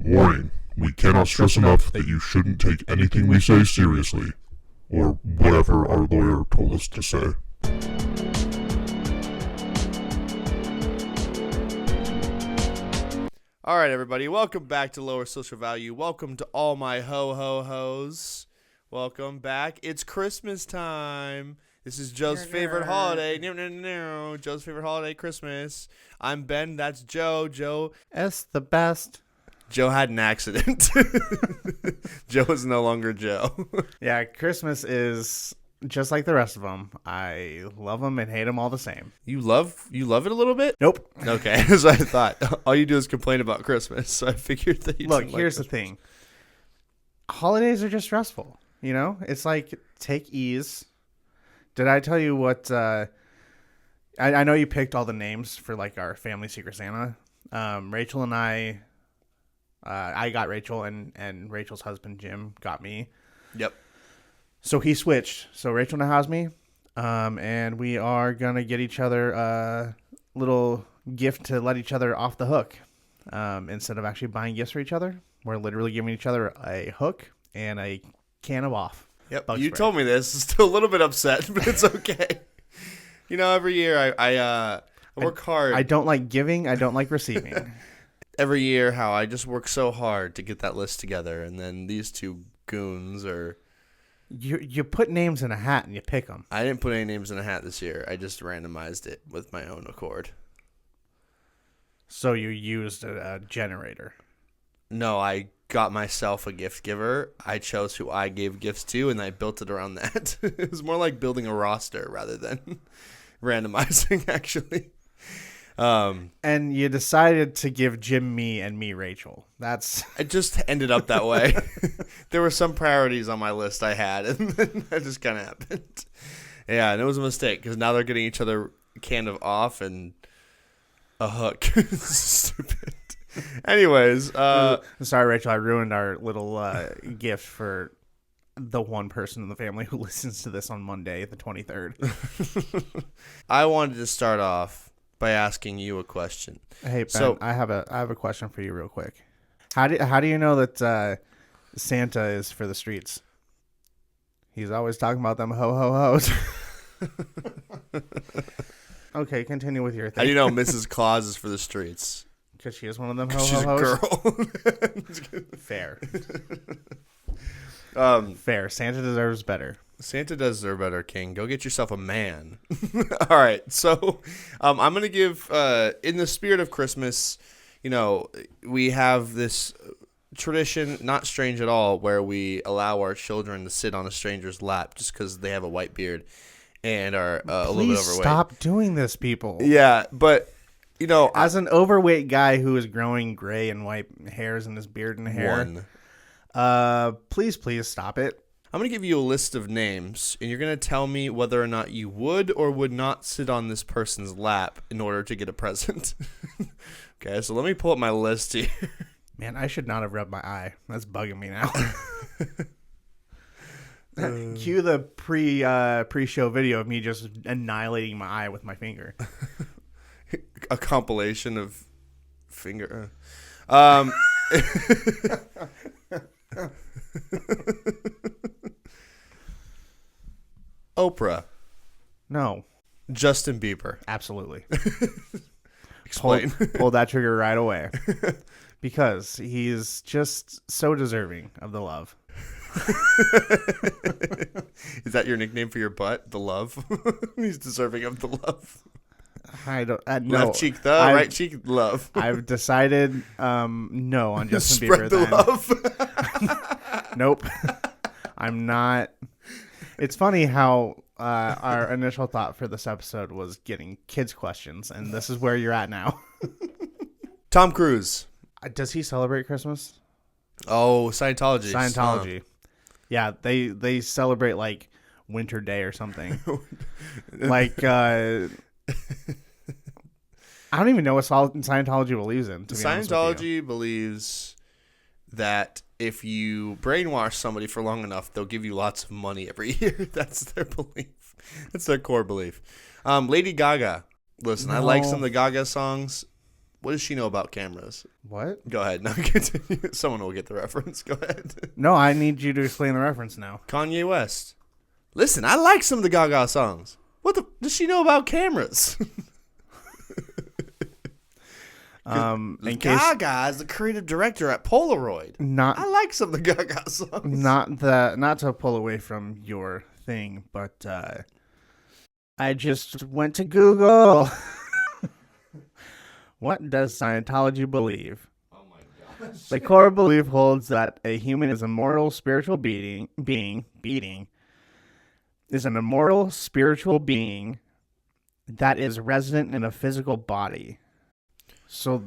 Warning, we cannot stress enough that you shouldn't take anything we say seriously, or whatever our lawyer told us to say. All right, everybody, welcome back to Lower Social Value. Welcome to all my ho-ho-hos. Welcome back. It's Christmas time. This is Joe's favorite holiday. Joe's favorite holiday, Christmas. I'm Ben. That's Joe. Joe. It's the best. Joe had an accident. Joe is no longer Joe. Yeah, Christmas is just like the rest of them. I love them and hate them all the same. You love it a little bit? Nope. Okay, so I thought. All you do is complain about Christmas, so I figured that you Look, didn't like here's the Christmas. thing. Holidays are just stressful, you know? It's like, take ease. Did I tell you what, I know you picked all the names for, like, our family Secret Santa. Rachel and I got Rachel, and Rachel's husband, Jim, got me. Yep. So he switched. So Rachel now has me, and we are going to get each other a little gift to let each other off the hook. Instead of actually buying gifts for each other, we're literally giving each other a hook and a can of off. Yep, Bug you spray. told me this. Still a little bit upset, but it's okay. You know, every year I work hard. I don't like giving. I don't like receiving. Every year how I just work so hard to get that list together, and then these two goons are... You put names in a hat and you pick them. I didn't put any names in a hat this year. I just randomized it with my own accord. So you used a generator. No, I got myself a gift giver. I chose who I gave gifts to, and I built it around that. It was more like building a roster rather than randomizing, actually. And you decided to give Jim me and me Rachel. It just ended up that way. There were some priorities on my list I had, and then that just kind of happened. Yeah, and it was a mistake, because now they're getting each other a can of off and a hook. Stupid. Anyways. Sorry, Rachel. I ruined our little gift for the one person in the family who listens to this on Monday, the 23rd. I wanted to start off by asking you a question. Hey, Ben, So- I have a question for you real quick. How do you know that Santa is for the streets? He's always talking about them ho-ho-hos. Okay, continue with your How do you thing. know Mrs. Claus is for the streets? Because she is one of them She's a ho-ho-hos. girl. Fair. um, Fair. Santa deserves better. Santa does deserve better, King. Go get yourself a man. All right. So I'm going to give, in the spirit of Christmas, you know, we have this tradition, not strange at all, where we allow our children to sit on a stranger's lap just because they have a white beard and are a little bit Please overweight. stop doing this, people. Yeah, but, you know, As an overweight guy who is growing gray and white hairs in his beard and hair, please stop it. I'm going to give you a list of names, and you're going to tell me whether or not you would or would not sit on this person's lap in order to get a present. Okay, so let me pull up my list here. Man, I should not have rubbed my eye. That's bugging me now. Cue the pre-show video of me just annihilating my eye with my finger. A compilation of finger. Oprah. No, Justin Bieber. absolutely. Explain. Pull that trigger right away. Because he's just so deserving of the love. Is that your nickname for your butt? The love? He's deserving of the love. I don't. No, Left cheek, right cheek, love. I've decided no on Justin Spread Bieber. the then. love. Nope. I'm not. It's funny how our initial thought for this episode was getting kids questions, and this is where you're at now. Tom Cruise. Does he celebrate Christmas? Oh, Scientology. Scientology. Yeah, they celebrate like Winter Day or something. Like I don't even know what Scientology believes in. To be honest with you. Scientology believes that if you brainwash somebody for long enough, they'll give you lots of money every year. That's their belief. That's their core belief. Lady Gaga. Listen, I like some of the Gaga songs. What does she know about cameras? What? Go ahead. No, continue. Someone will get the reference. Go ahead. No, I need you to explain the reference now. Kanye West. Listen, I like some of the Gaga songs. What the does she know about cameras? In case Gaga is the creative director at Polaroid. not I like some of the Gaga songs. not to pull away from your thing, but I just went to Google. What does Scientology believe? Oh my gosh. The core belief holds that a human is an immortal spiritual being that is resident in a physical body. So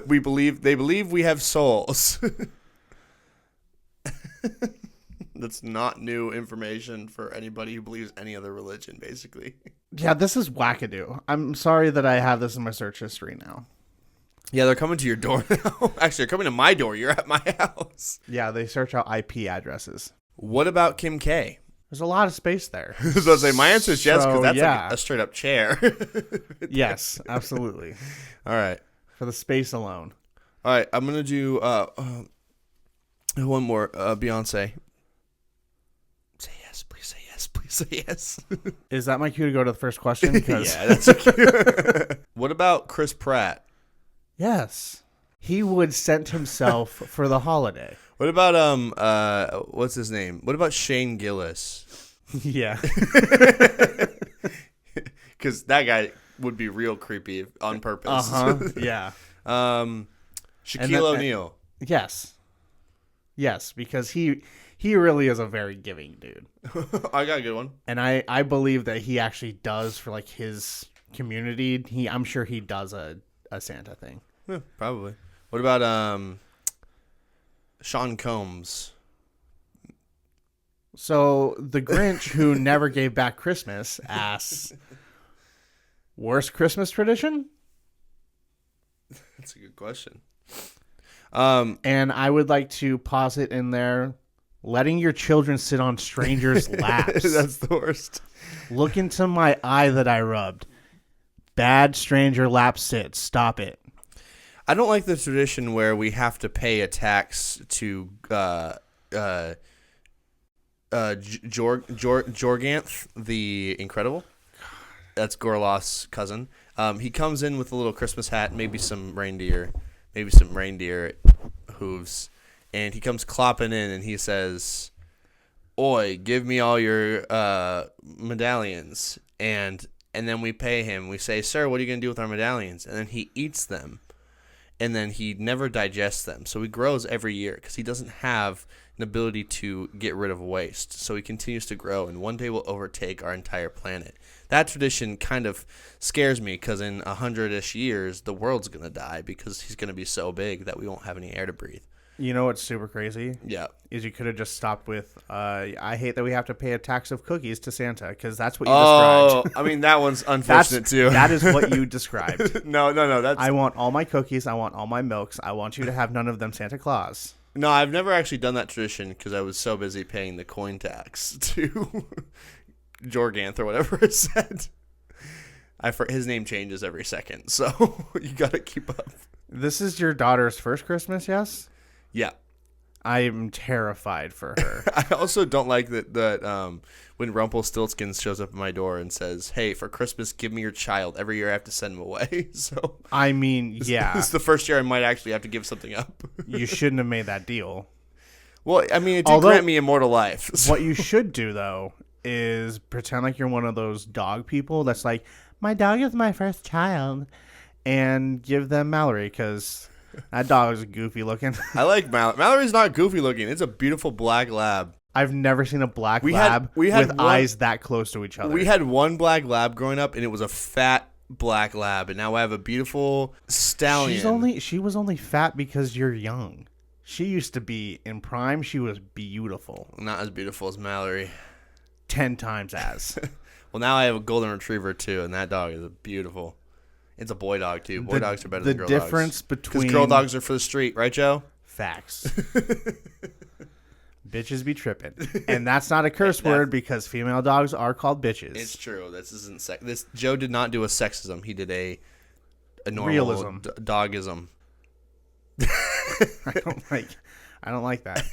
they believe we have souls. That's not new information for anybody who believes any other religion, basically. yeah, this is wackadoo. I'm sorry that I have this in my search history now. Yeah, they're coming to your door now. Actually, they're coming to my door. You're at my house. Yeah, they search out IP addresses. What about Kim K? There's a lot of space there. I was about to say, my answer is yes, because So, that's yeah. like a straight up chair. Yes, absolutely. All right. For the space alone. All right. I'm going to do one more. Beyonce. Say yes. Please say yes. Please say yes. Is that my cue to go to the first question? Because Yeah, that's okay. What about Chris Pratt? yes. He would sent himself for the holiday. What about what's his name? What about Shane Gillis? Yeah. Because that guy would be real creepy on purpose. Yeah. Shaquille O'Neal. Yes. Yes, because he really is a very giving dude. I got a good one. And I believe that he actually does for like his community. I'm sure he does a Santa thing. Yeah, probably. What about Sean Combs? So the Grinch who never gave back Christmas asks, worst Christmas tradition? That's a good question. And I would like to posit in there, letting your children sit on strangers' laps. That's the worst. Look into my eye that I rubbed. Bad stranger lap sit. Stop it. I don't like the tradition where we have to pay a tax to Jorganth the Incredible. That's Gorloth's cousin. He comes in with a little Christmas hat, maybe some reindeer hooves, and he comes clopping in and he says, "Oi, give me all your medallions." And then we pay him. We say, "Sir, what are you going to do with our medallions?" And then he eats them. And then he never digests them. So he grows every year because he doesn't have an ability to get rid of waste. So he continues to grow, and one day will overtake our entire planet. That tradition kind of scares me because in 100-ish years, the world's going to die because he's going to be so big that we won't have any air to breathe. You know what's super crazy? Yeah. Is you could have just stopped with, I hate that we have to pay a tax of cookies to Santa, because that's what you described. I mean, that one's unfortunate too. That is what you described. No. I want all my cookies. I want all my milks. I want you to have none of them Santa Claus. No, I've never actually done that tradition because I was so busy paying the coin tax to Jorganth or whatever it said. His name changes every second, so you got to keep up. This is your daughter's first Christmas, yes? Yeah. I'm terrified for her. I also don't like that when Rumpelstiltskin shows up at my door and says, "Hey, for Christmas, give me your child." Every year I have to send him away. So I mean, yeah. This is the first year I might actually have to give something up. You shouldn't have made that deal. Well, I mean, it did grant me immortal life. So. What you should do, though, is pretend like you're one of those dog people that's like, my dog is my first child, and give them Mallory, because that dog is goofy looking. I like Mallory. Mallory's not goofy looking. It's a beautiful black lab. I've never seen a black We lab had with one- eyes that close to each other. We had one black lab growing up, and it was a fat black lab, and now I have a beautiful stallion. She was only fat because you're young. She used to be in prime. She was beautiful. Not as beautiful as Mallory. 10 times as. Well, now I have a golden retriever too, and that dog is beautiful. It's a boy dog too. Boy dogs are better than girl dogs. The difference between because girl dogs are for the street, right, Joe? Facts. Bitches be tripping, and that's not a curse word because female dogs are called bitches. It's true. This isn't This Joe did not do a sexism. He did a normal Realism. dogism. I don't like that.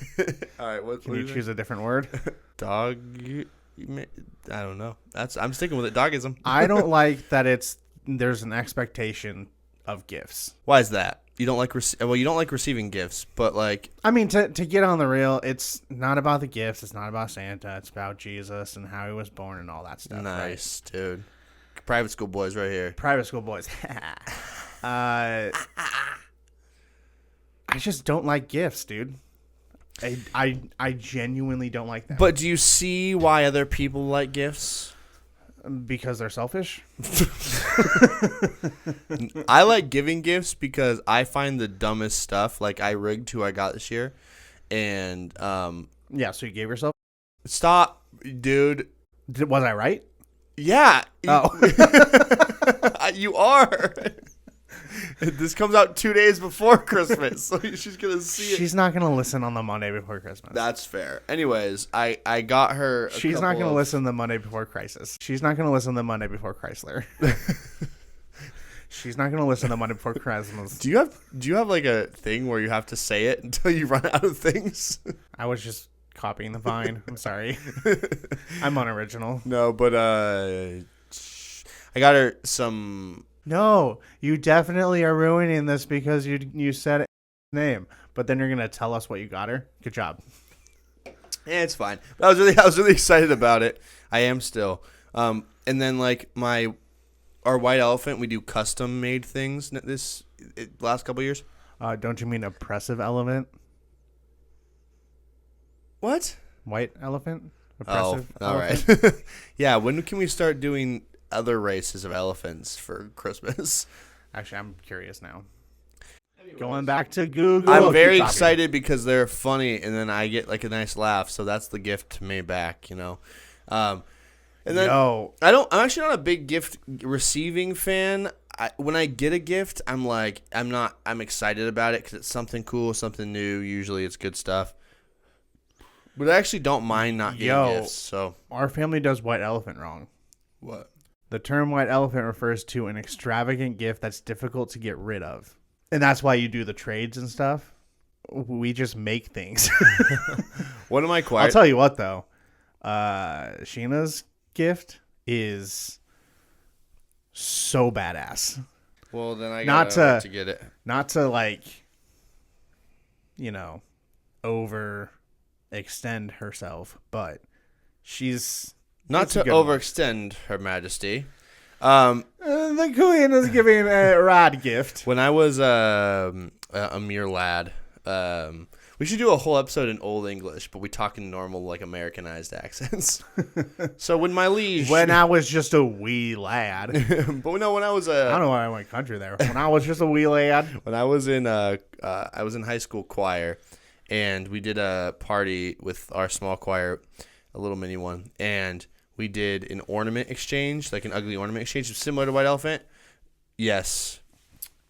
All right, what Can you choose a different word? dog? I don't know. I'm sticking with it. Dogism. I don't like that there's an expectation of gifts. Why is that? You don't like you don't like receiving gifts, but like I mean, to get on the real, it's not about the gifts. It's not about Santa. It's about Jesus and how he was born and all that stuff. nice, dude. Private school boys right here. Private school boys. I just don't like gifts, dude. I genuinely don't like them. But do you see why other people like gifts? Because they're selfish. I like giving gifts because I find the dumbest stuff. Like I rigged who I got this year, and Yeah, so you gave yourself. stop, dude. Was I right? Yeah. Oh. You are. This comes out 2 days before Christmas, so she's gonna see it. She's not gonna listen on the Monday before Christmas. That's fair. Anyways, I got her. She's not gonna listen the Monday before Crisis. She's not gonna listen the Monday before Chrysler. She's not gonna listen the Monday before Christmas. Do you have like a thing where you have to say it until you run out of things? I was just copying the Vine. I'm sorry. I'm unoriginal. No, but I got her some. No, you definitely are ruining this because you said name, but then you're gonna tell us what you got her. Good job. Yeah, it's fine. But I was really excited about it. I am still. And then like our white elephant, we do custom made things this last couple years. Don't you mean oppressive elephant? What? White elephant? Oh, Oppressive all elephant? right. Yeah, when can we start doing other races of elephants for Christmas? Actually, I'm curious now. Going back to Google. I'm very Keep talking. excited because they're funny, and then I get like a nice laugh. So that's the gift to me back, you know. And then Yo, I'm actually not a big gift receiving fan. When I get a gift, I'm excited about it because it's something cool, something new. Usually it's good stuff. But I actually don't mind not getting gifts. So our family does white elephant wrong. what? The term white elephant refers to an extravagant gift that's difficult to get rid of. And that's why you do the trades and stuff. We just make things. What am I I'll quiet? tell you what, though. Sheena's gift is so badass. Well, then I Not gotta wait to get it. Not to, like, overextend herself, but she's... Not It's a to good one. overextend, Her Majesty. the queen is giving a rad gift. When I was a mere lad, we should do a whole episode in Old English, but we talk in normal, like Americanized accents. So when my liege, When I was just a wee lad. but no, when I was I don't know why I went country there. When I was just a wee lad. when I was in high school choir, and we did a party with our small choir, a little mini one, and we did an ornament exchange, like an ugly ornament exchange, similar to White Elephant. Yes.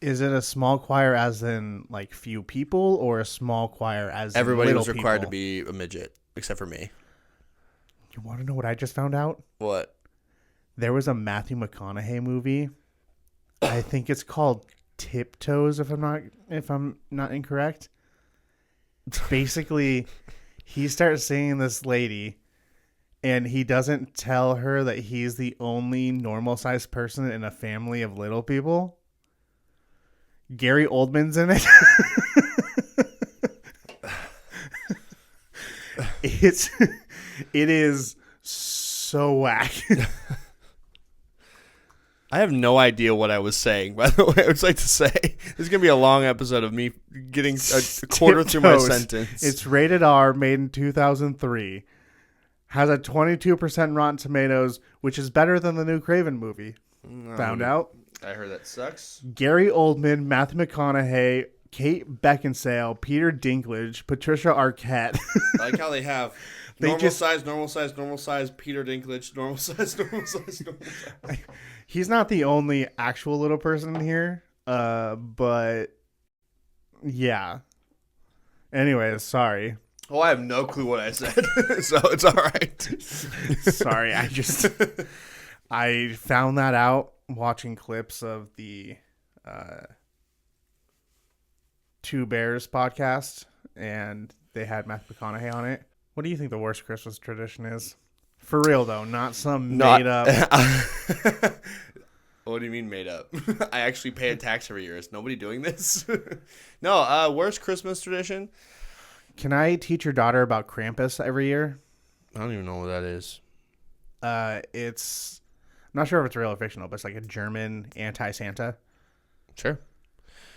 Is it a small choir as in, like, few people, or a small choir as in Everybody little was required people? to be a midget, except for me. You want to know what I just found out? What? There was a Matthew McConaughey movie. I think it's called Tiptoes, if I'm not incorrect. Basically, he starts seeing this lady, and he doesn't tell her that he's the only normal-sized person in a family of little people. Gary Oldman's in it. It is so whack. I have no idea what I was saying, by the way. I would like to say this is going to be a long episode of me getting a quarter through my Tiptoes. sentence. It's rated R, made in 2003. Has a 22% Rotten Tomatoes, which is better than the new Craven movie. Found out. I heard that sucks. Gary Oldman, Matthew McConaughey, Kate Beckinsale, Peter Dinklage, Patricia Arquette. I like how they have They normal just- size, Peter Dinklage, normal size. He's not the only actual little person in here, but yeah. Anyways, sorry. Oh, I have no clue what I said, so it's all right. Sorry, I found that out watching clips of the Two Bears podcast, and they had Matthew McConaughey on it. What do you think the worst Christmas tradition is? For real though, not some made up. What do you mean made up? I actually pay a tax every year. Is nobody doing this? No. Worst Christmas tradition? Can I teach your daughter about Krampus every year? I don't even know what that is. It's I'm not sure if it's real or fictional, but it's like a German anti-Santa. Sure.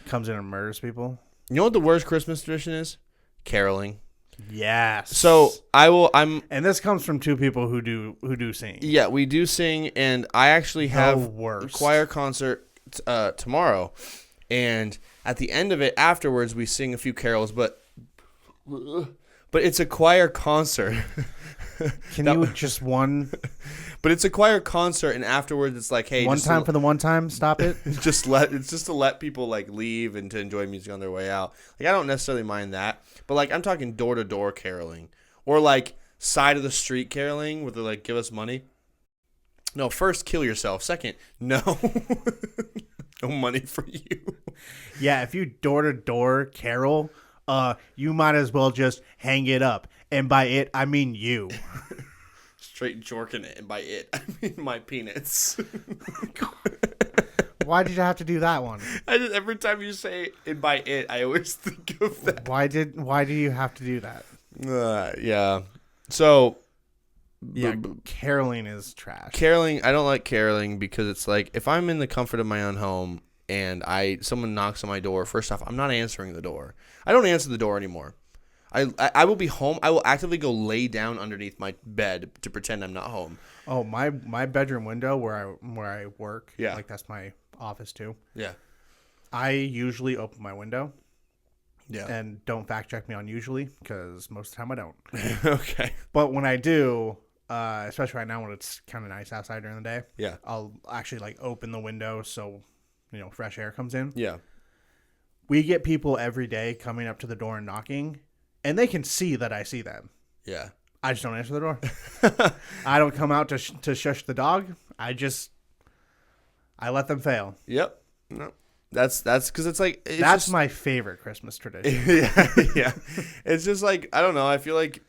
Comes in and murders people. You know what the worst Christmas tradition is? Caroling. Yes. So I'm and this comes from two people who do sing. yeah, we do sing, and I actually have a choir concert tomorrow, and at the end of it, afterwards, we sing a few carols, but it's a choir concert. Can you just one? But it's a choir concert, and afterwards, it's like, hey, one time for the one time. Stop it. it's just to let people like leave and to enjoy music on their way out. Like I don't necessarily mind that, but like I'm talking door to door caroling or like side of the street caroling where they like give us money. No, first kill yourself. Second, no, no money for you. Yeah, if you door to door carol, you might as well just hang it up, and by it I mean you. Straight jorking it, and by it I mean my penis. Why did you have to do that one? Every time you say and by it, I always think of that. Why do you have to do that? Yeah. So yeah, caroling is trash. Caroling, I don't like caroling because it's like if I'm in the comfort of my own home and someone knocks on my door, first off, I'm not answering the door. I don't answer the door anymore. I will be home. I will actively go lay down underneath my bed to pretend I'm not home. Oh, my bedroom window where I work. Yeah, like that's my office too. Yeah, I usually open my window. Yeah, and don't fact check me on usually because most of the time I don't. Okay, but when I do, especially right now when it's kind of nice outside during the day, yeah, I'll actually like open the window so fresh air comes in. Yeah, we get people every day coming up to the door and knocking. And they can see that I see them. Yeah. I just don't answer the door. I don't come out to shush the dog. I let them fail. Yep. No. That's because it's like that's my favorite Christmas tradition. Yeah. It's just like I don't know. I feel like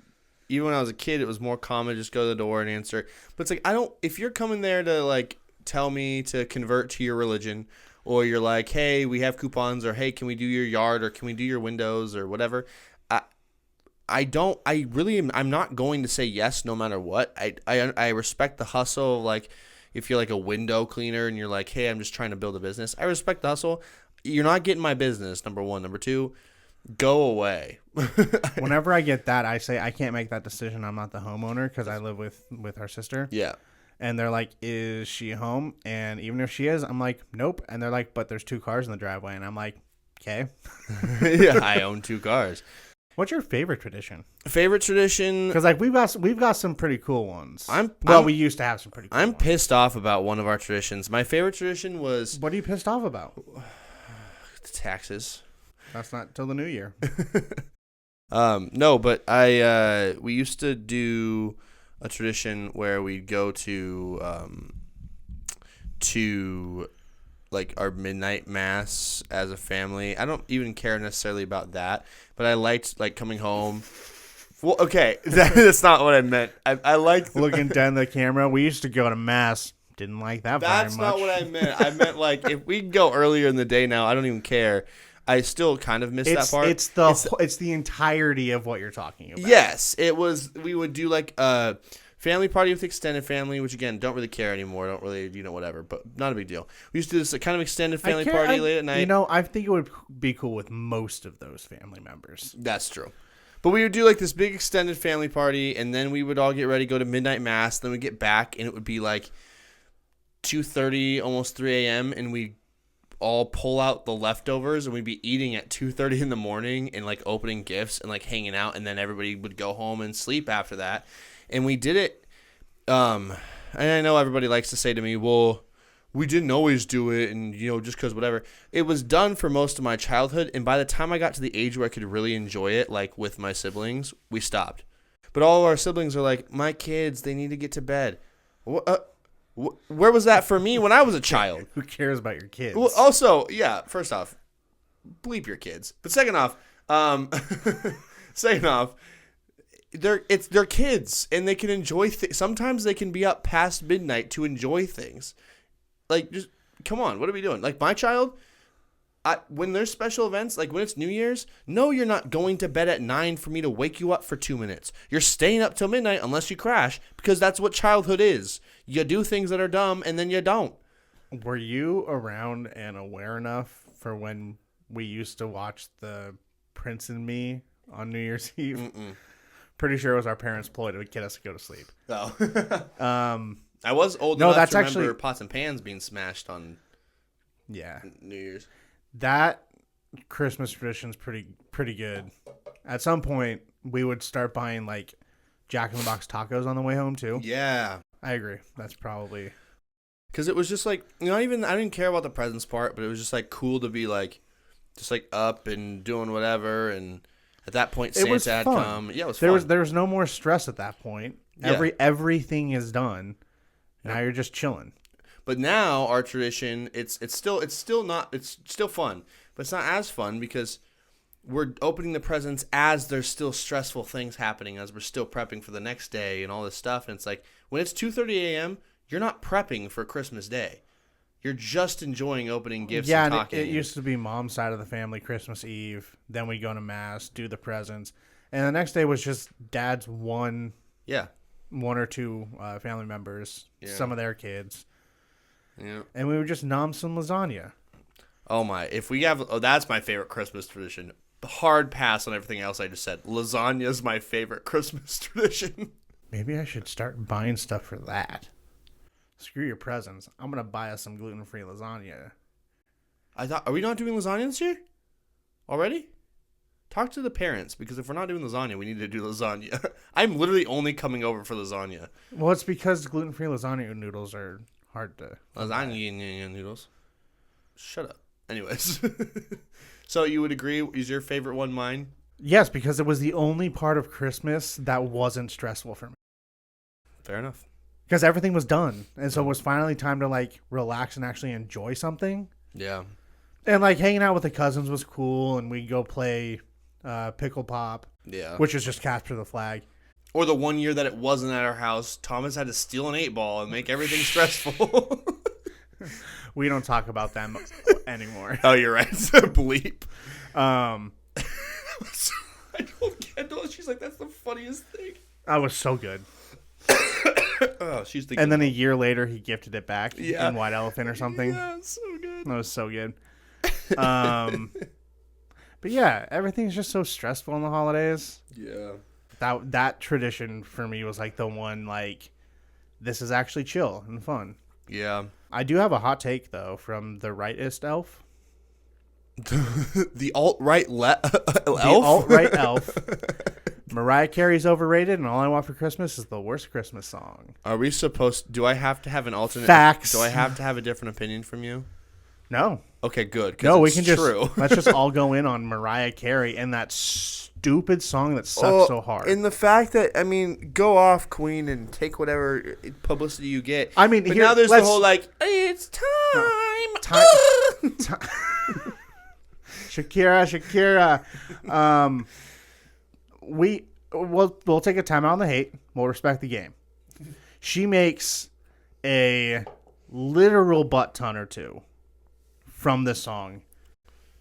even when I was a kid, it was more common to just go to the door and answer. But it's like if you're coming there to like tell me to convert to your religion, or you're like, hey, we have coupons, or hey, can we do your yard, or can we do your windows, or whatever. I'm not going to say yes no matter what. I respect the hustle of like if you're like a window cleaner and you're like, hey, I'm just trying to build a business. I respect the hustle. You're not getting my business, number one. Number two, go away. Whenever I get that, I say I can't make that decision. I'm not the homeowner because I live with our sister. Yeah. And they're like, is she home? And even if she is, I'm like, nope. And they're like, but there's 2 cars in the driveway. And I'm like, okay. Yeah, I own 2 cars. What's your favorite tradition? Favorite tradition? Because like we've got some pretty cool ones. We used to have some pretty cool ones. I'm pissed off about one of our traditions. My favorite tradition was... What are you pissed off about? The taxes. That's not till the new year. No, but we used to do a tradition where we'd go to like our midnight mass as a family. I don't even care necessarily about that, but I liked like coming home. Well, okay, that's not what I meant. I liked looking down the camera. We used to go to mass. Didn't like that very much. That's not what I meant. I meant like if we go earlier in the day now, I don't even care. I still kind of miss that part. It's the entirety of what you're talking about. Yes, it was. We would do like a family party with extended family, which again, don't really care anymore. Don't really, whatever. But not a big deal. We used to do this kind of extended family party late at night. I think it would be cool with most of those family members. That's true. But we would do like this big extended family party, and then we would all get ready, go to midnight mass. Then we'd get back, and it would be like 2:30, almost 3 a.m., and we all pull out the leftovers, and we'd be eating at 2:30 in the morning and like opening gifts and like hanging out, and then everybody would go home and sleep after that. And we did it. And I know everybody likes to say to me, well, we didn't always do it, and just because whatever. It was done for most of my childhood, and by the time I got to the age where I could really enjoy it, like with my siblings, we stopped. But all of our siblings are like, my kids, they need to get to bed. What? Where was that for me when I was a child? Who cares about your kids? Well, also, yeah. First off, bleep your kids. But second off, second off, they're kids and they can enjoy things. Sometimes they can be up past midnight to enjoy things. Like, just come on, what are we doing? Like my child, when there's special events, like when it's New Year's, no, you're not going to bed at 9 for me to wake you up for 2 minutes. You're staying up till midnight unless you crash, because that's what childhood is. You do things that are dumb and then you don't. Were you around and aware enough for when we used to watch the Prince and Me on New Year's Eve? Mm-mm. Pretty sure it was our parents' ploy to get us to go to sleep. Oh. Um, I was old No, enough that's to remember actually- pots and pans being smashed on yeah, New Year's. that Christmas tradition's pretty good. At some point, we would start buying like Jack in the Box tacos on the way home too. Yeah. I agree. That's probably Because it was just like, I didn't care about the presents part, but it was just like cool to be like, just like up and doing whatever. And at that point, It was Santa had fun. come. Yeah, it was there fun. was no more stress at that point. Yeah. Everything is done. Now you're just chilling. But now our tradition, it's still fun, but it's not as fun because we're opening the presents as there's still stressful things happening, as we're still prepping for the next day and all this stuff. And it's like when it's 2:30 a.m., you're not prepping for Christmas Day. You're just enjoying opening gifts Yeah, and and talking. it used to be mom's side of the family Christmas Eve. Then we go to mass, do the presents, and the next day was just dad's one yeah. or two family members, Yeah. some of their kids, Yeah. and we would just nom some lasagna. Oh my! If we have, that's my favorite Christmas tradition. Hard pass on everything else I just said. Lasagna is my favorite Christmas tradition. Maybe I should start buying stuff for that. Screw your presents. I'm gonna buy us some gluten-free lasagna. Are we not doing lasagna this year? Already? Talk to the parents, because if we're not doing lasagna, we need to do lasagna. I'm literally only coming over for lasagna. Well, it's because gluten-free lasagna noodles are hard to. Lasagna noodles. Shut up. Anyways. So you would agree, is your favorite one mine? Yes, because it was the only part of Christmas that wasn't stressful for me. Fair enough. Because everything was done, and so it was finally time to like relax and actually enjoy something. Yeah. And like hanging out with the cousins was cool, and we'd go play pickle pop, Yeah. which is just capture the flag. Or the one year that it wasn't at our house, Thomas had to steal an 8-ball and make everything stressful. We don't talk about them anymore. Oh, you're right. Bleep. Um, I told Kendall, she's like, that's the funniest thing. I was so good. Oh, she's the And then a year later, he gifted it back Yeah. in White Elephant or something. Yeah, it's so good. That was so good. But yeah, everything's just so stressful in the holidays. Yeah. That tradition for me was like the one like, this is actually chill and fun. Yeah. I do have a hot take though from the rightist elf. The alt-right elf? The alt-right elf. Mariah Carey's overrated, and All I Want for Christmas is the worst Christmas song. Are we do I have to have an alternate? Facts. Do I have to have a different opinion from you? No. Okay, good. 'cause No, we it's can just true. let's just all go in on Mariah Carey and that stupid song that sucks so hard. And the fact that, I mean, go off, Queen, and take whatever publicity you get. I mean, but here- now there's the let's- whole, like, it's time. Shakira. We'll take a time out on the hate. We'll respect the game. She makes a literal butt ton or two from this song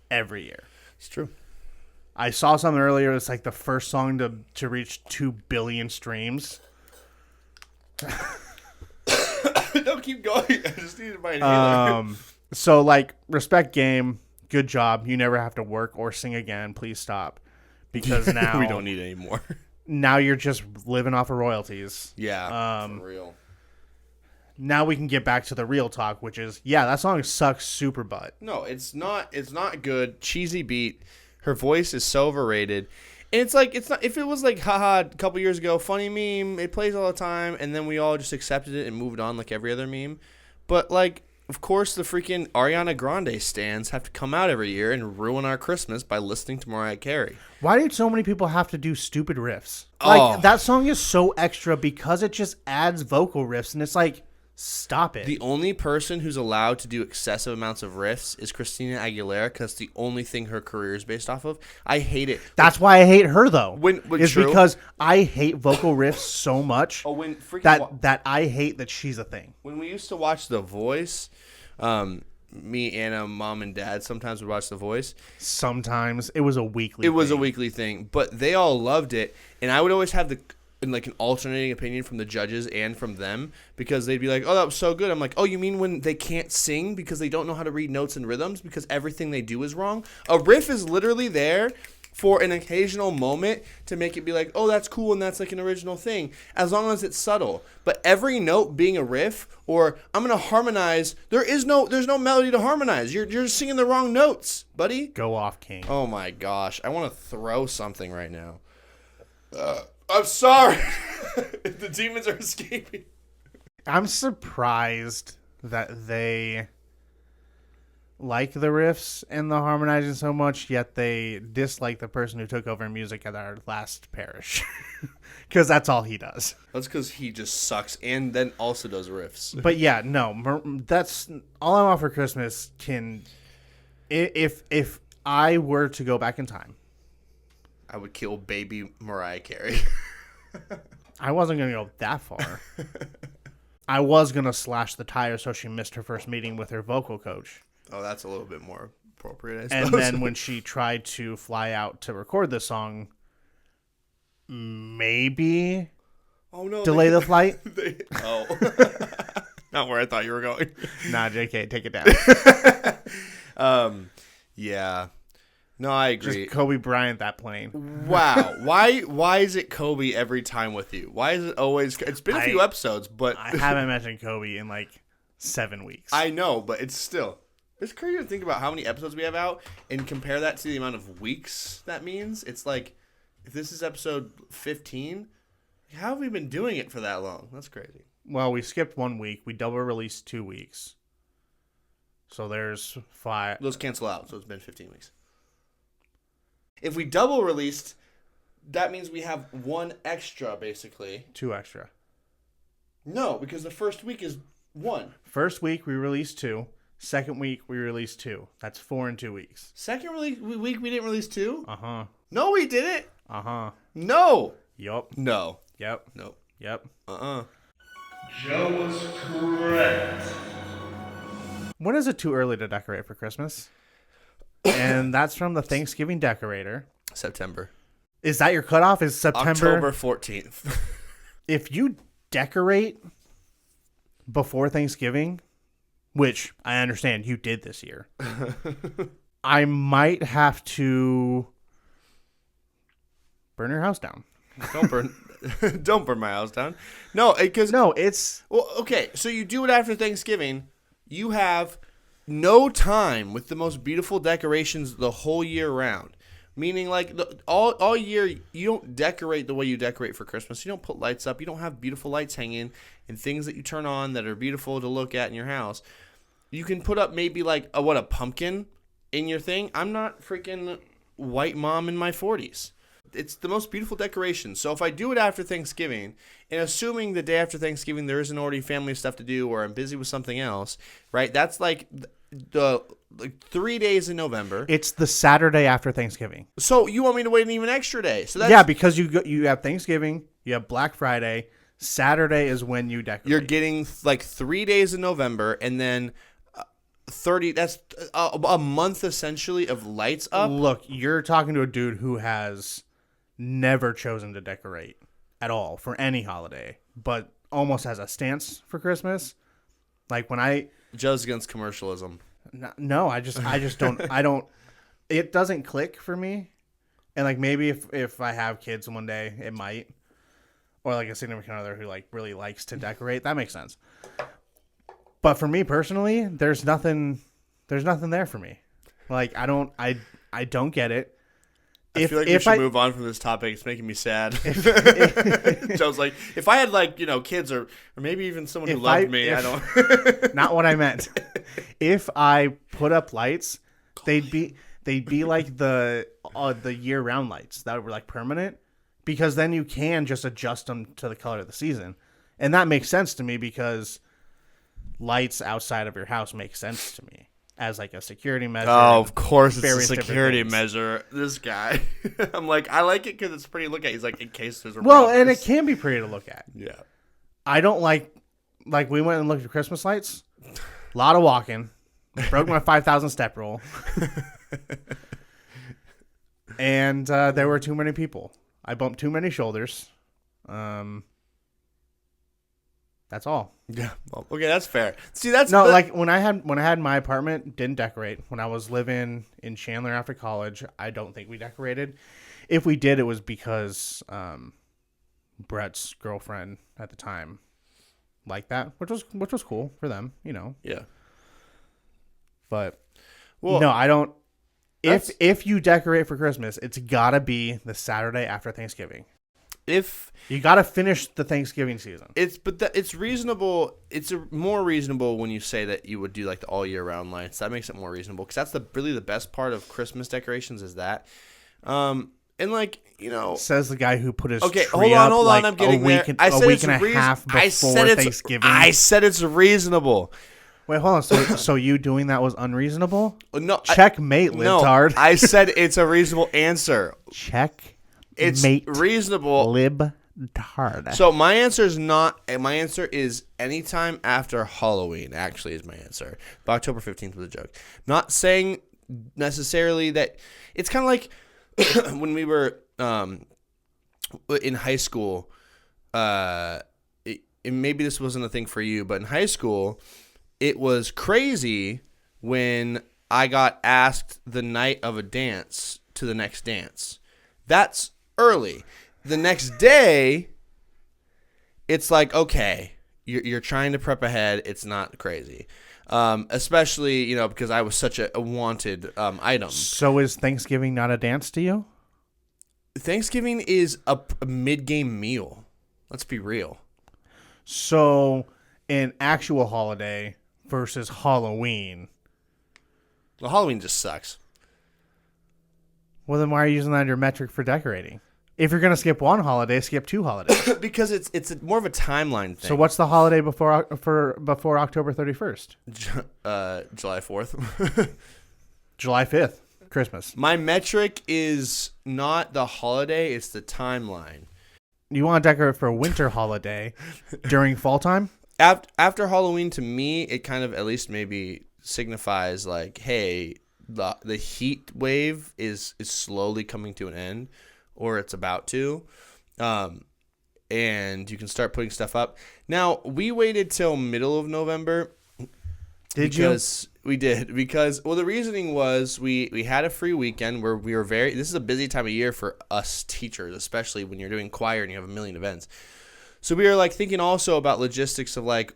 every year. It's true. I saw something earlier. It's like the first song to reach 2 billion streams. Don't keep going. I just needed my inhaler. So like respect game. Good job. You never have to work or sing again. Please stop. Because now we don't need any more. Now you're just living off of royalties. Yeah, for real. Now we can get back to the real talk, which is, yeah, that song sucks super butt. No, it's not good. Cheesy beat. Her voice is so overrated. And it's like, it's not, if it was like, haha, a couple years ago, funny meme, it plays all the time, and then we all just accepted it and moved on like every other meme. But like, of course, the freaking Ariana Grande stans have to come out every year and ruin our Christmas by listening to Mariah Carey. Why do so many people have to do stupid riffs? Oh. Like, that song is so extra because it just adds vocal riffs, and it's like, Stop it. The only person who's allowed to do excessive amounts of riffs is Christina Aguilera because the only thing her career is based off of. I hate it. That's why I hate her though. It's true. because I hate vocal riffs so much when freaking that I hate that she's a thing. when we used to watch The Voice, me, Anna, mom, and dad sometimes would watch The Voice. Sometimes it was a weekly. It was a thing. weekly thing, but they all loved it, and I would always have an alternating opinion from the judges and from them because they'd be like, "Oh, that was so good." I'm like, "Oh, you mean when they can't sing because they don't know how to read notes and rhythms because everything they do is wrong?" A riff is literally there for an occasional moment to make it be like, "Oh, that's cool," and that's like an original thing, as long as it's subtle. But every note being a riff, or I'm gonna harmonize, there's no melody to harmonize. You're just singing the wrong notes, buddy. Go off, King. Oh my gosh, I want to throw something right now. I'm sorry. The demons are escaping. I'm surprised that they like the riffs and the harmonizing so much, yet they dislike the person who took over music at our last parish. Because that's all he does. That's because he just sucks and then also does riffs. But yeah, no, that's all I want for Christmas. If I were to go back in time, I would kill baby Mariah Carey. I wasn't going to go that far. I was going to slash the tire so she missed her first meeting with her vocal coach. Oh, that's a little bit more appropriate, I And suppose. then when she tried to fly out to record this song, maybe oh no, delay the flight. Not where I thought you were going. Nah, JK, take it down. Yeah. No, I agree. Just Kobe Bryant that plane. Wow. Why is it Kobe every time with you? Why is it always... It's been a few episodes, but... I haven't mentioned Kobe in like 7 weeks. I know, but it's still... It's crazy to think about how many episodes we have out and compare that to the amount of weeks that means. It's like, if this is episode 15, how have we been doing it for that long? That's crazy. Well, we skipped 1 week. We double released 2 weeks. So there's 5. Those cancel out, so it's been 15 weeks. If we double released, that means we have 1 extra, basically. 2 extra. No, because the first week is 1. First week we released 2. Second week we released 2. That's 4 in 2 weeks. Second week we didn't release 2? Uh-huh. No, we didn't. Uh-huh. No. Yup. No. Yep. No. Yep. Joe was correct. When is it too early to decorate for Christmas? And that's from the Thanksgiving decorator. September. Is that your cutoff? Is September? October 14th. If you decorate before Thanksgiving, which I understand you did this year, I might have to burn your house down. Don't burn my house down. No, because No, it's well, okay. So you do it after Thanksgiving. You have no time with the most beautiful decorations the whole year round. Meaning, like all year, you don't decorate the way you decorate for Christmas. You don't put lights up. You don't have beautiful lights hanging and things that you turn on that are beautiful to look at in your house. You can put up maybe like a pumpkin in your thing. I'm not freaking white mom in my 40s. It's the most beautiful decoration. So if I do it after Thanksgiving, and assuming the day after Thanksgiving there isn't already family stuff to do or I'm busy with something else, right? That's like the 3 days in November. it's the Saturday after Thanksgiving. So you want me to wait an even extra day? So that's, Yeah, because you have Thanksgiving, you have Black Friday. Saturday is when you decorate. you're getting like 3 days in November, and then 30. That's a month essentially of lights up. Look, you're talking to a dude who has never chosen to decorate at all for any holiday, but almost has a stance for Christmas. Like when I Joe's against commercialism. no, I just don't. It doesn't click for me. And like maybe if I have kids one day, it might. Or like a significant other who like really likes to decorate, that makes sense. But for me personally, there's nothing there for me. Like I don't get it. I feel like we should move on from this topic. It's making me sad. Joe's like, if I had like, kids or maybe even someone who loved me, I don't. Not what I meant. If I put up lights, they'd be like the year round lights that were like permanent, because then you can just adjust them to the color of the season, and that makes sense to me because lights outside of your house make sense to me as like a security measure. Oh, of course, it's a various different security things. measure. This guy, I'm like, I like it because it's pretty to look at. He's like, in case there's a Well, and robbers. it can be pretty to look at. Yeah. I don't like we went and looked at Christmas lights. A lot of walking. Broke my 5,000 step rule. And there were too many people. I bumped too many shoulders. That's all. Yeah. Well, okay, that's fair. See, that's No, the- like when I had my apartment, didn't decorate. When I was living in Chandler after college, I don't think we decorated. If we did, it was because Brett's girlfriend at the time liked that, which was cool for them, you know. yeah. But Well, no, I don't. that's- If you decorate for Christmas, it's gotta be the Saturday after Thanksgiving. if You gotta finish the Thanksgiving season. it's reasonable. It's more reasonable when you say that you would do like the all year round lights. That makes it more reasonable because that's really the best part of Christmas decorations is that. And like, you know, Says the guy who put his okay, tree hold on, up like I'm getting a week, there. a week and a half before Thanksgiving. I said it's reasonable. Wait, hold on. So you doing that was unreasonable? No, Checkmate, no, libtard. I said it's a reasonable answer. Check. It's mate, reasonable. libtard. So my answer is not. My answer is anytime after Halloween. Actually, is my answer. But October 15th was a joke. Not saying necessarily that. It's kind of like when we were in high school. And maybe this wasn't a thing for you, but in high school, it was crazy when I got asked the night of a dance to the next dance. That's early. The next day, it's like, okay, you're trying to prep ahead. It's not crazy. Especially, you know, because I was such a wanted item. So is Thanksgiving not a dance to you? Thanksgiving is a mid-game meal. Let's be real. So an actual holiday versus Halloween. Well, Halloween just sucks. Well, then why are you using that as your metric for decorating? If you're gonna skip one holiday, skip two holidays. Because it's more of a timeline thing. So what's the holiday before October 31st? July 4th. July 5th, Christmas. My metric is not the holiday, it's the timeline. You want to decorate for a winter holiday during fall time? After Halloween, to me, it kind of at least maybe signifies like, hey, the heat wave is slowly coming to an end, or it's about to, and you can start putting stuff up. Now, we waited till middle of November. Because we did. Because, well, the reasoning was we had a free weekend where we were this is a busy time of year for us teachers, especially when you're doing choir and you have a million events. So we were like thinking also about logistics of like,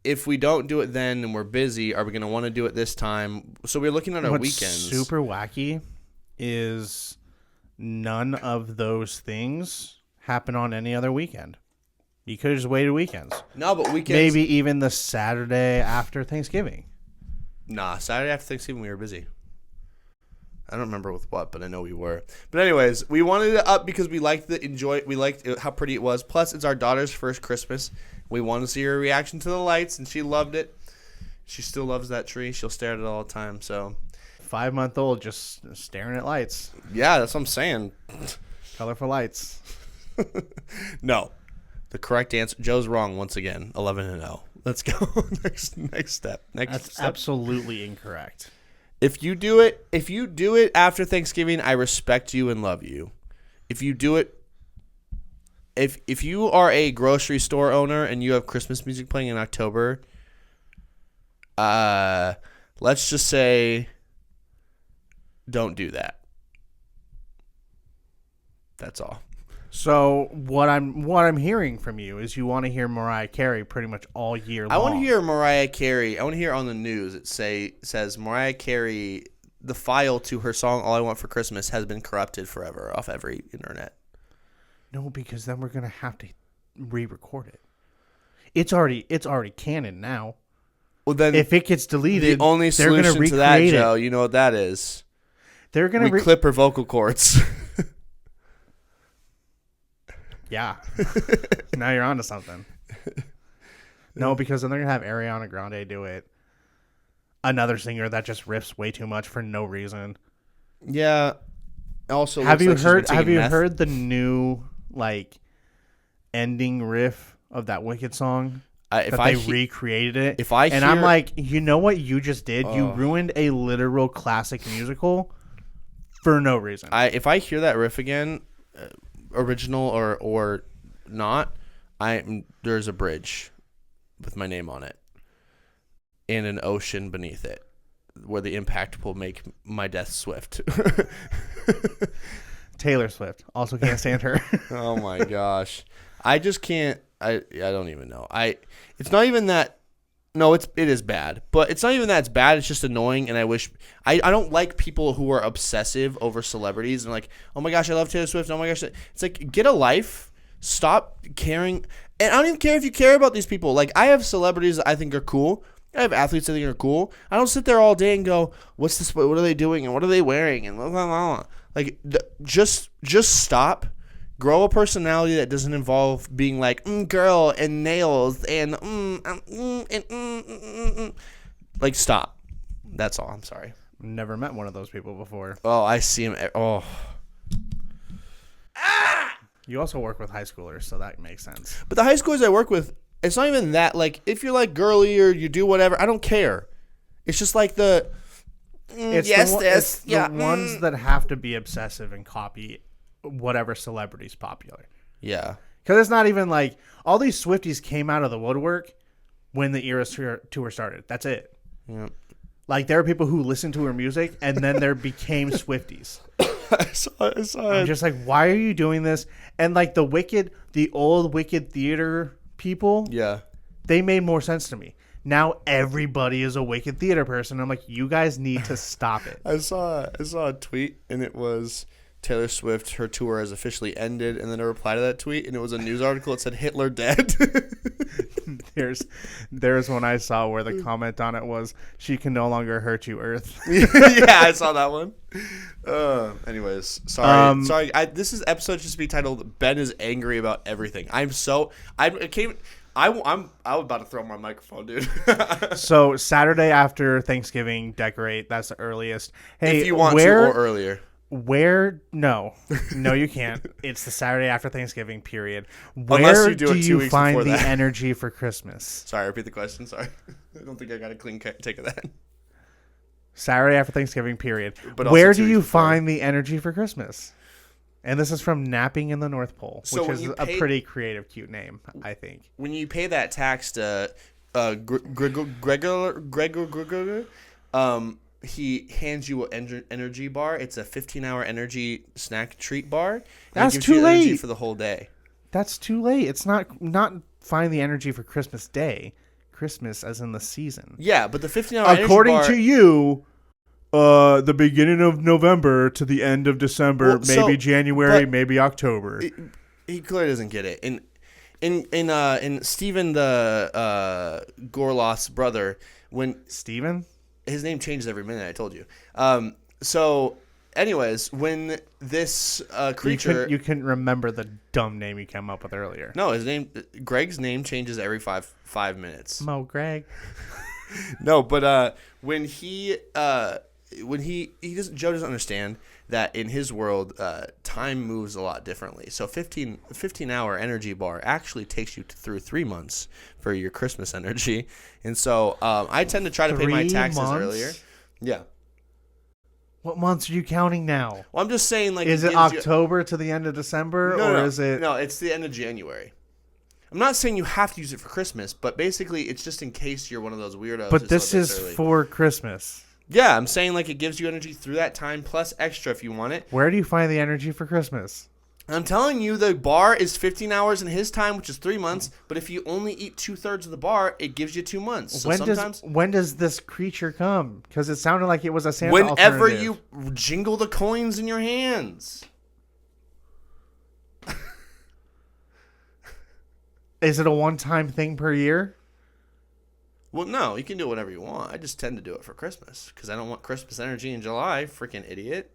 if we don't do it then and we're busy, are we going to want to do it this time? So we're looking at our What's weekends. super wacky is none of those things happen on any other weekend. You could have just waited weekends. No, but weekends. Maybe even the Saturday after Thanksgiving. Nah, Saturday after Thanksgiving we were busy. I don't remember with what, but I know we were. But anyways, we wanted it up because we liked we liked how pretty it was. Plus, it's our daughter's first Christmas. We wanted to see her reaction to the lights, and she loved it. She still loves that tree. She'll stare at it all the time. So, 5-month-old just staring at lights. yeah, that's what I'm saying. Colorful lights. No, the correct answer. Joe's wrong once again. 11-0. Let's go. next step. That's step. absolutely incorrect. If you do it after Thanksgiving, I respect you and love you. If you do it, if you are a grocery store owner and you have Christmas music playing in October, let's just say, don't do that. That's all. So what I'm hearing from you is you want to hear Mariah Carey pretty much all year long. I want to hear Mariah Carey. I want to hear on the news it says Mariah Carey, the file to her song "All I Want for Christmas" has been corrupted forever off every internet. No, because then we're gonna have to re-record it. It's already canon now. Well, then If it gets deleted, the only they're gonna solution to that, recreate Joe, it. you know what that is. They're gonna We clip her vocal cords. Yeah. Now you're onto something. No, because then they're gonna have Ariana Grande do it. Another singer that just riffs way too much for no reason. Yeah. Also, Have you looks like she's been heard? Have taking you meth. heard the new like ending riff of that Wicked song? If That I they he- recreated it. if I and I'm hear- like, you know what you just did? You Oh. ruined a literal classic musical for no reason. if I hear that riff again, original or not, there's a bridge with my name on it and an ocean beneath it, where the impact will make my death swift. Taylor Swift also can't stand her. Oh my gosh, I just can't. I don't even know. It's not even that. No, it is bad, but it's not even that it's bad. It's just annoying, and I wish I don't like people who are obsessive over celebrities and like, oh my gosh, I love Taylor Swift. Oh my gosh, it's like, get a life. Stop caring. And I don't even care if you care about these people. Like, I have celebrities that I think are cool. I have athletes I think are cool. I don't sit there all day and go, what's this? What are they doing? And what are they wearing? And blah, blah, blah. Like, just stop. Grow a personality that doesn't involve being like, girl and nails and like, stop. That's all. I'm sorry. Never met one of those people before. Oh, I see him. Oh, You also work with high schoolers, so that makes sense. but the high schoolers I work with, it's not even that. Like, if you're like girly or you do whatever, I don't care. It's just like the It's yes, the, this, it's yeah, the ones that have to be obsessive and copy whatever celebrity's popular. yeah. Because it's not even like all these Swifties came out of the woodwork when the Eras tour started. That's it. Yeah. Like, there are people who listened to her music and then there became Swifties. I saw I'm just like, why are you doing this? And like the old Wicked theater people, Yeah. they made more sense to me. Now everybody is a Wicked theater person. I'm like, you guys need to stop it. I saw a tweet and it was Taylor Swift, her tour has officially ended, and then a reply to that tweet and it was a news article that said Hitler dead. There's one I saw where the comment on it was, "She can no longer hurt you, Earth." Yeah, I saw that one. Anyways, sorry. Sorry. This is episode just be titled "Ben is angry about everything." I'm about to throw my microphone, dude. So Saturday after Thanksgiving, decorate. That's the earliest. Hey, If you want where, to, or earlier. Where? No, you can't. It's the Saturday after Thanksgiving. Period. Where Unless you do it 2 you weeks find before the that. energy for Christmas? Sorry, repeat the question. Sorry, I don't think I got a clean take of that. Saturday after Thanksgiving. Period. But also Where 2 do you weeks before. find the energy for Christmas? And this is from Napping in the North Pole, So which when is you a pay- pretty creative, cute name, I think. When you pay that tax to Gregor, he hands you an energy bar. It's a 15-hour energy snack treat bar. And That's it gives too you energy late. for the whole day. That's too late. It's not find the energy for Christmas Day. Christmas as in the season. Yeah, but the 15-hour According energy bar, to you, the beginning of November to the end of December, Well, so- maybe January, but- maybe October. he clearly doesn't get it. In Steven the Gorloth's brother, when Steven? his name changes every minute, I told you. So, anyways, when this creature, You couldn't remember the dumb name you came up with earlier. no, Greg's name changes every five minutes. Mo Greg. No, but when he doesn't, Joe doesn't understand that in his world, time moves a lot differently. So 15-hour energy bar actually takes you through 3 months for your Christmas energy. And so I tend to try to pay my 3 taxes months? earlier. Yeah. What months are you counting now? Well, I'm just saying, like, Is it gives you- October to the end of December, No, is it? No, it's the end of January. I'm not saying you have to use it for Christmas, but basically it's just in case you're one of those weirdos. But who this celebrates is early. for Christmas. Yeah, I'm saying like it gives you energy through that time plus extra if you want it. Where do you find the energy for Christmas? I'm telling you, the bar is 15 hours in his time, which is 3 months. But if you only eat 2/3 of the bar, it gives you 2 months. So sometimes, when does this creature come? Because it sounded like it was a Santa whenever alternative. you jingle the coins in your hands. Is it a one-time thing per year? Well, no, you can do whatever you want. I just tend to do it for Christmas because I don't want Christmas energy in July. Freaking idiot.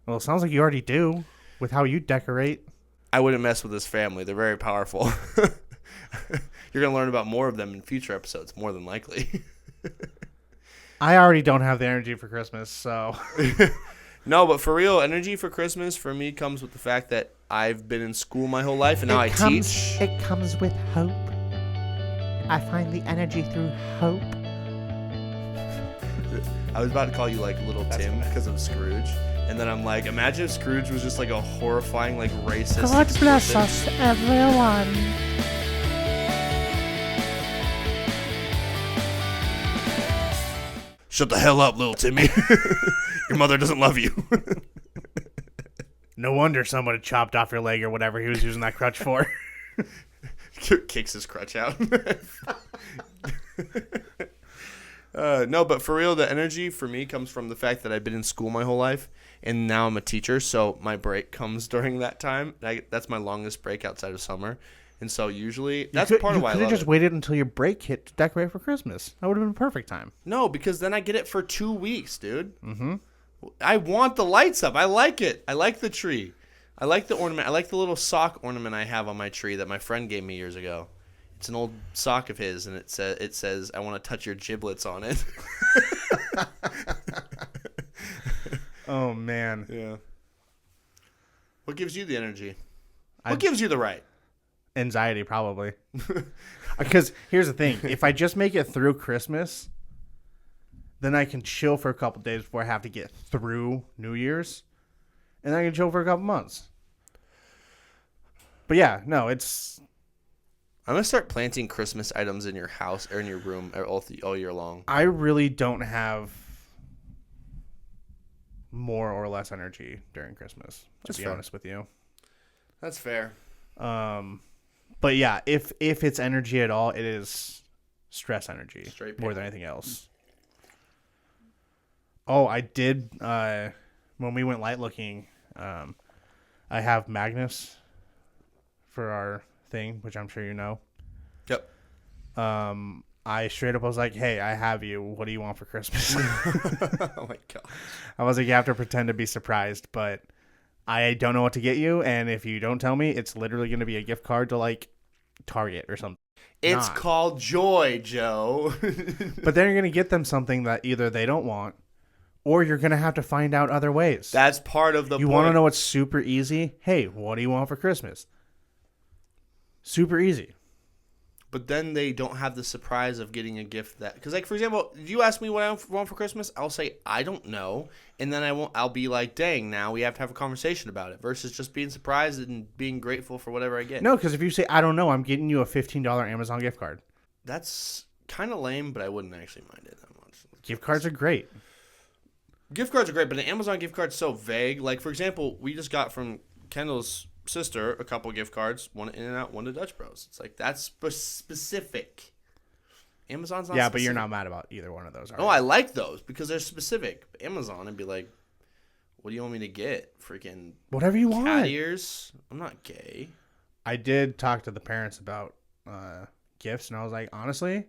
Well, it sounds like you already do with how you decorate. I wouldn't mess with this family. They're very powerful. you're gonna learn about more of them in future episodes, more than likely. I already don't have the energy for Christmas, so No, but for real, energy for Christmas for me comes with the fact that I've been in school my whole life and now I teach. It comes with hope. I find the energy through hope. I was about to call you like Little Tim because of Scrooge, and then I'm like, imagine if Scrooge was just like a horrifying, like racist. God bless explicit- us, everyone. Shut the hell up, little Timmy. Your mother doesn't love you. No wonder somebody chopped off your leg or whatever he was using that crutch for. Kicks his crutch out. No, but for real, the energy for me comes from the fact that I've been in school my whole life, and now I'm a teacher, so my break comes during that time. That's my longest break outside of summer, and so usually that's part of why I You could love have just it. waited until your break hit to decorate for Christmas. That would have been a perfect time. No, because then I get it for 2 weeks, dude. Mm-hmm. I want the lights up. I like it. I like the tree. I like the ornament. I like the little sock ornament I have on my tree that my friend gave me years ago. It's an old sock of his, and it says I want to touch your giblets on it. Oh, man. Yeah. What gives you the energy? What gives you the right? Anxiety, probably. Because here's the thing. If I just make it through Christmas, then I can chill for a couple days before I have to get through New Year's. And then I can chill for a couple months. But yeah, no, it's... I'm gonna start planting Christmas items in your house or in your room all year long. I really don't have more or less energy during Christmas, That's to be fair. honest with you. That's fair. But yeah, if it's energy at all, it is stress energy Straight more pain. than anything else. Oh, I did when we went light looking. I have Magnus for our thing, which I'm sure you know. Yep. I straight up was like, "Hey, I have you. What do you want for Christmas?" Oh my god. I was like, "You have to pretend to be surprised, but I don't know what to get you, and if you don't tell me, it's literally going to be a gift card to like Target or something." It's Not. called joy, Joe. But then you're going to get them something that either they don't want, or you're going to have to find out other ways. That's part of the You point. want to know what's super easy? Hey, what do you want for Christmas? Super easy. But then they don't have the surprise of getting a gift that, because like for example, you ask me what I want for Christmas, I'll say I don't know, and then I'll be like, dang, now we have to have a conversation about it, versus just being surprised and being grateful for whatever I get. No, because if you say, I don't know, I'm getting you a $15 Amazon gift card. That's kind of lame, but I wouldn't actually mind it that much. Gift cards are great. Gift cards are great, but an Amazon gift card's so vague. Like for example, we just got from Kendall's sister a couple gift cards, one to In-N-Out, one to Dutch Bros. It's like that's specific. Amazon's not. Yeah, but you're specific. not mad about either one of those, are No, you? I like those because they're specific. But Amazon, I'd be like, what do you want me to get? Freaking Whatever you cat want. ears? I'm not gay. I did talk to the parents about gifts, and I was like, honestly,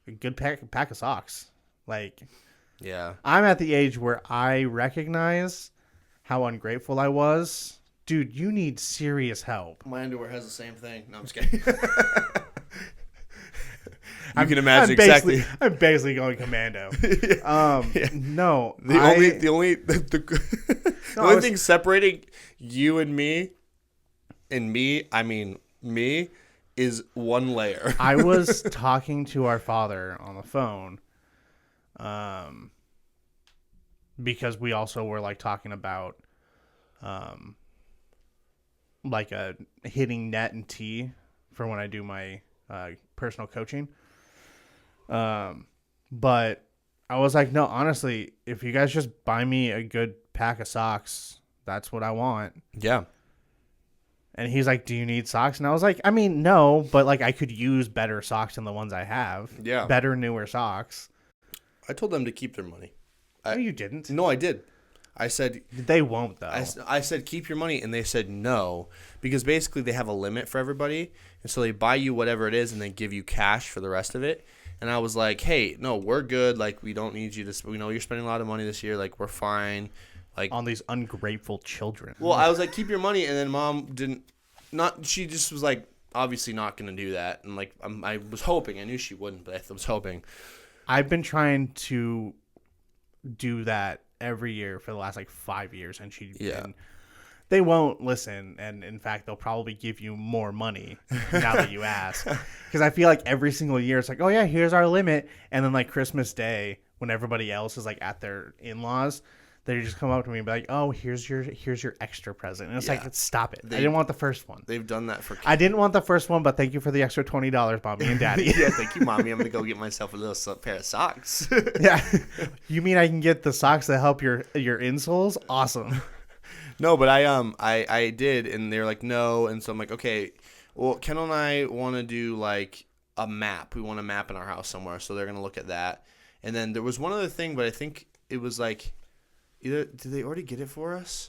a good pack of socks. Like, Yeah. I'm at the age where I recognize how ungrateful I was. Dude, you need serious help. My underwear has the same thing. No, I'm just kidding. You can imagine I'm exactly. I'm basically going commando. No, The only the No, I only was- thing separating you and me, I mean me, is one layer. I was talking to our father on the phone, because we also were like talking about, like a hitting net and tee for when I do my personal coaching. But I was like, no, honestly, if you guys just buy me a good pack of socks, that's what I want. Yeah. And he's like, do you need socks? And I was like, I mean, no, but like I could use better socks than the ones I have. Yeah. Better, newer socks. I told them to keep their money. No, you didn't. No, I did. I said They won't, though. I said keep your money, and they said no, because basically they have a limit for everybody, and so they buy you whatever it is and then give you cash for the rest of it. And I was like, hey, no, we're good. Like, we don't need you to. We know you're spending a lot of money this year. Like, we're fine. Like, On these ungrateful children. well, I was like, keep your money, and then mom didn't. Not she just was like, obviously not going to do that. And like I was hoping, I knew she wouldn't, but I was hoping. I've been trying to do that every year for the last like 5 years, and and they won't listen. And in fact, they'll probably give you more money now that you ask, because I feel like every single year it's like, oh yeah, here's our limit, and then like Christmas Day when everybody else is like at their in-laws, they just come up to me and be like, oh, here's your extra present, and it's like, stop it. I didn't want the first one. They've done that for. I didn't want the first one, but thank you for the extra $20, mommy and daddy. Yeah, thank you, mommy. I'm gonna go get myself a little pair of socks. Yeah, you mean I can get the socks that help your insoles? Awesome. No, but I did, and they're like, no, and so I'm like, okay, well, Kendall and I want to do like a map. We want a map in our house somewhere, so they're gonna look at that. And then there was one other thing, but I think it was like, either did they already get it for us?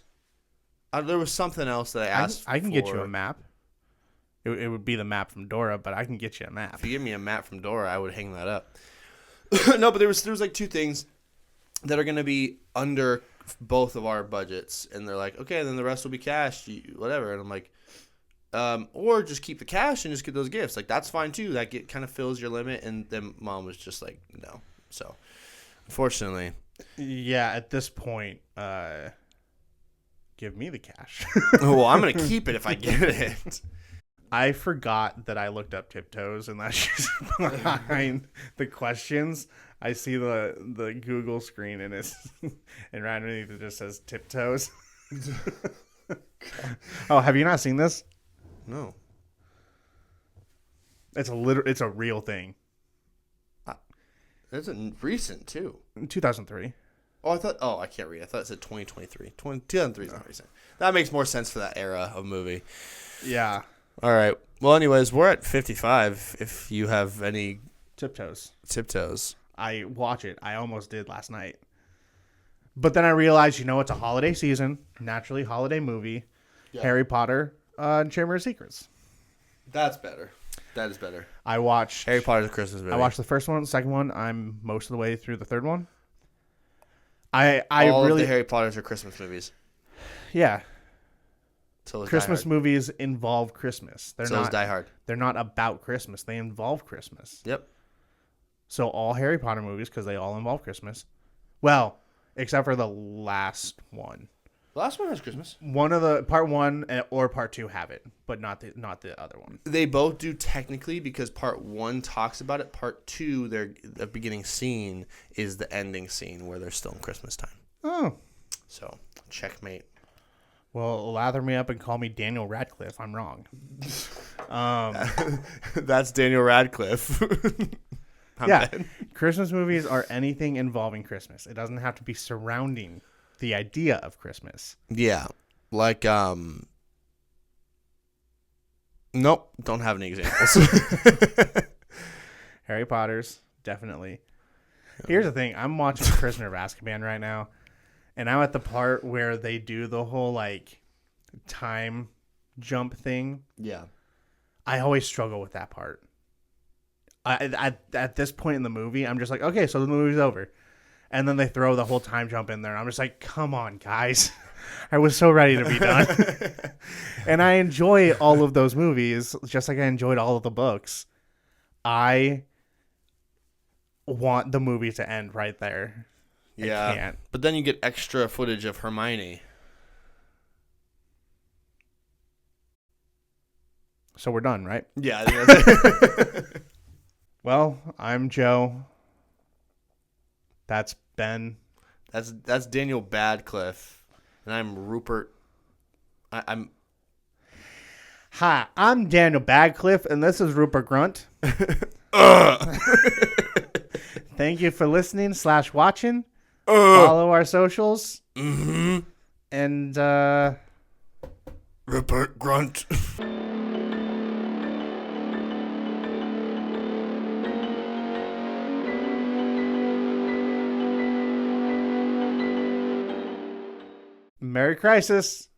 There was something else that I asked. I can get you a map. It would be the map from Dora, but I can get you a map. If you give me a map from Dora, I would hang that up. No, but there was like 2 things that are gonna be under both of our budgets, and they're like, okay, then the rest will be cash, whatever. And I'm like, or just keep the cash and just get those gifts. Like, that's fine too. That kind of fills your limit. And then Mom was just like, no. So unfortunately, yeah, at this point, give me the cash. well, I'm gonna keep it if I get it. I forgot that I looked up Tiptoes, and that she's behind the questions. I see the Google screen, and it's and right underneath it just says Tiptoes. Oh, have you not seen this? No. It's a real thing. That's recent too. 2003. Oh, I can't read. I thought it said 2023. 2003 is not recent. That makes more sense for that era of movie. Yeah. All right. Well, anyways, we're at 55. If you have any Tiptoes. I watch it. I almost did last night. But then I realized, it's a holiday season. Naturally, holiday movie. Yeah. Harry Potter and Chamber of Secrets. That's better. That is better. I watched Harry Potter's a Christmas movie. I watched the first one, the second one. I'm most of the way through the third one. All of the Harry Potters are Christmas movies. Yeah. So Christmas movies involve Christmas. So is Die Hard. They're not about Christmas. They involve Christmas. Yep. So all Harry Potter movies, because they all involve Christmas. Well, except for the last one. The last one has Christmas. One of the part 1 or part 2 have it, but not the other one. They both do technically, because part 1 talks about it. Part 2, the beginning scene is the ending scene where they're still in Christmas time. Oh. So, checkmate. Well, lather me up and call me Daniel Radcliffe. I'm wrong. That's Daniel Radcliffe. Yeah. Christmas movies are anything involving Christmas. It doesn't have to be surrounding the idea of Christmas. Yeah. Like, nope. Don't have any examples. Harry Potter's, definitely. Here's the thing. I'm watching Prisoner of Azkaban right now, and I'm at the part where they do the whole, time jump thing. Yeah. I always struggle with that part. At this point in the movie, I'm just like, okay, so the movie's over. And then they throw the whole time jump in there. And I'm just like, come on, guys. I was so ready to be done. And I enjoy all of those movies, just like I enjoyed all of the books. I want the movie to end right there. Yeah. I can't. But then you get extra footage of Hermione. So we're done, right? Yeah, I think that's it. Well, I'm Joe. That's Ben. That's Daniel Badcliffe, and I'm Rupert. I'm. Hi, I'm Daniel Badcliffe, and this is Rupert Grunt. Thank you for listening / watching. Follow our socials. Mm-hmm. And Rupert Grunt. Merry Crisis.